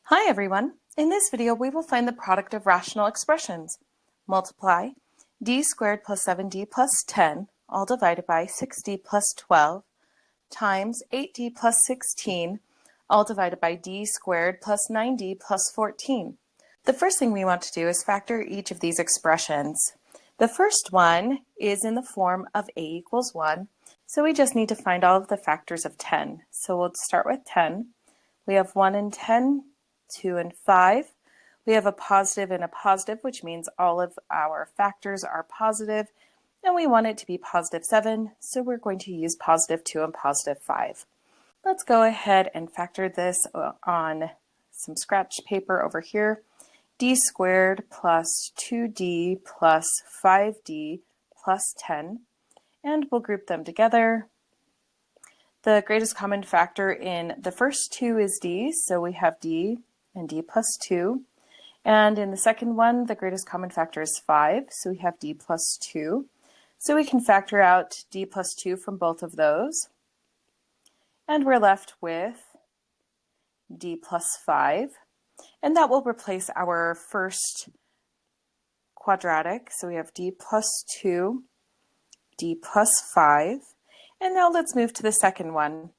Hi everyone! In this video we will find the product of rational expressions. Multiply d squared plus 7d plus 10, all divided by 6d plus 12, times 8d plus 16, all divided by d squared plus 9d plus 14. The first thing we want to do is factor each of these expressions. The first one is in the form of a equals 1, so we just need to find all of the factors of 10. So we'll start with 10. We have 1 and 10, 2 and 5. We have a positive and a positive, which means all of our factors are positive, and we want it to be positive 7, so we're going to use positive 2 and positive 5. Let's go ahead and factor this on some scratch paper over here. D squared plus 2d plus 5d plus 10, and we'll group them together. The greatest common factor in the first two is d, so we have d and d plus 2. And in the second one, the greatest common factor is 5, so we have d plus 2. So we can factor out d plus 2 from both of those. And we're left with d plus 5. And that will replace our first quadratic. So we have d plus 2, d plus 5. And now let's move to the second one.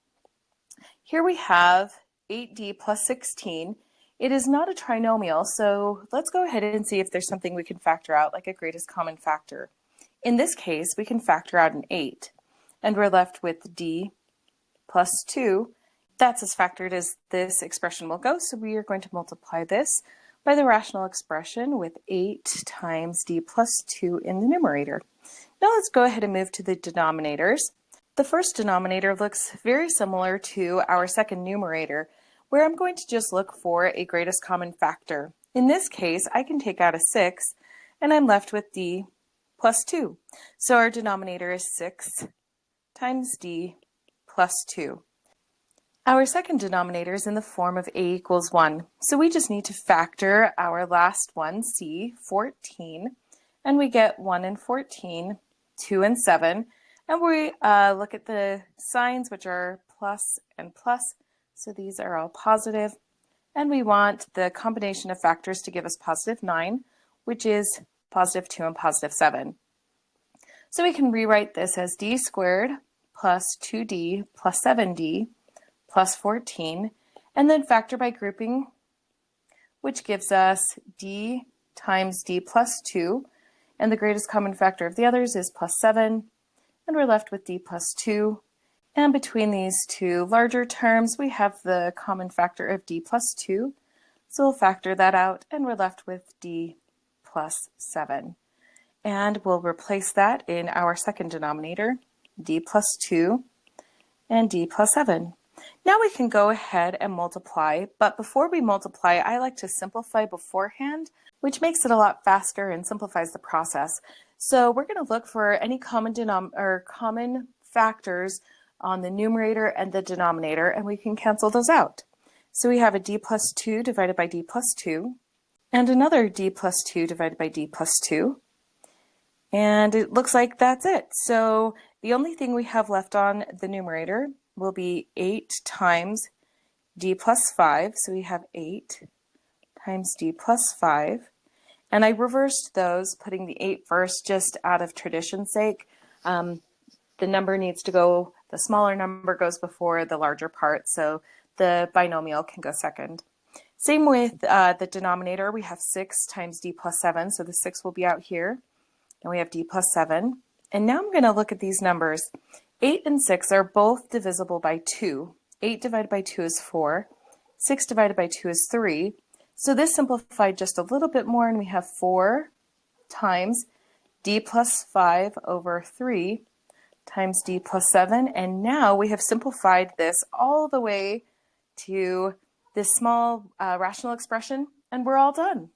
Here we have 8d plus 16. It is not a trinomial, so let's go ahead and see if there's something we can factor out, like a greatest common factor. In this case, we can factor out an 8, and we're left with d plus 2. That's as factored as this expression will go, so we are going to multiply this by the rational expression with 8 times d plus 2 in the numerator. Now let's go ahead and move to the denominators. The first denominator looks very similar to our second numerator, where I'm going to just look for a greatest common factor. In this case, I can take out a 6, and I'm left with d plus 2. So our denominator is 6 times d plus 2. Our second denominator is in the form of a equals 1. So we just need to factor our last one, c, 14, and we get 1 and 14, 2 and 7, and we look at the signs, which are plus and plus. So these are all positive, and we want the combination of factors to give us positive 9, which is positive 2 and positive 7. So we can rewrite this as d squared plus 2d plus 7d plus 14, and then factor by grouping, which gives us d times d plus 2, and the greatest common factor of the others is plus 7, and we're left with d plus 2. And between these two larger terms, we have the common factor of d plus 2. So we'll factor that out, and we're left with d plus 7. And we'll replace that in our second denominator, d plus 2 and d plus 7. Now we can go ahead and multiply, but before we multiply, I like to simplify beforehand, which makes it a lot faster and simplifies the process. So we're going to look for any common factors on the numerator and the denominator, and we can cancel those out. So we have a d plus 2 divided by d plus 2, and another d plus 2 divided by d plus 2, and it looks like that's it. So the only thing we have left on the numerator will be 8 times d plus 5, so we have 8 times d plus 5, and I reversed those, putting the 8 first just out of tradition's sake. The number needs to go, the smaller number goes before the larger part, so the binomial can go second. Same with the denominator. We have 6 times d plus 7, so the 6 will be out here, and we have d plus 7. And now I'm going to look at these numbers. 8 and 6 are both divisible by 2. 8 divided by 2 is 4. 6 divided by 2 is 3. So this simplified just a little bit more, and we have 4 times d plus 5 over 3 times d plus 7, and now we have simplified this all the way to this small rational expression, and we're all done.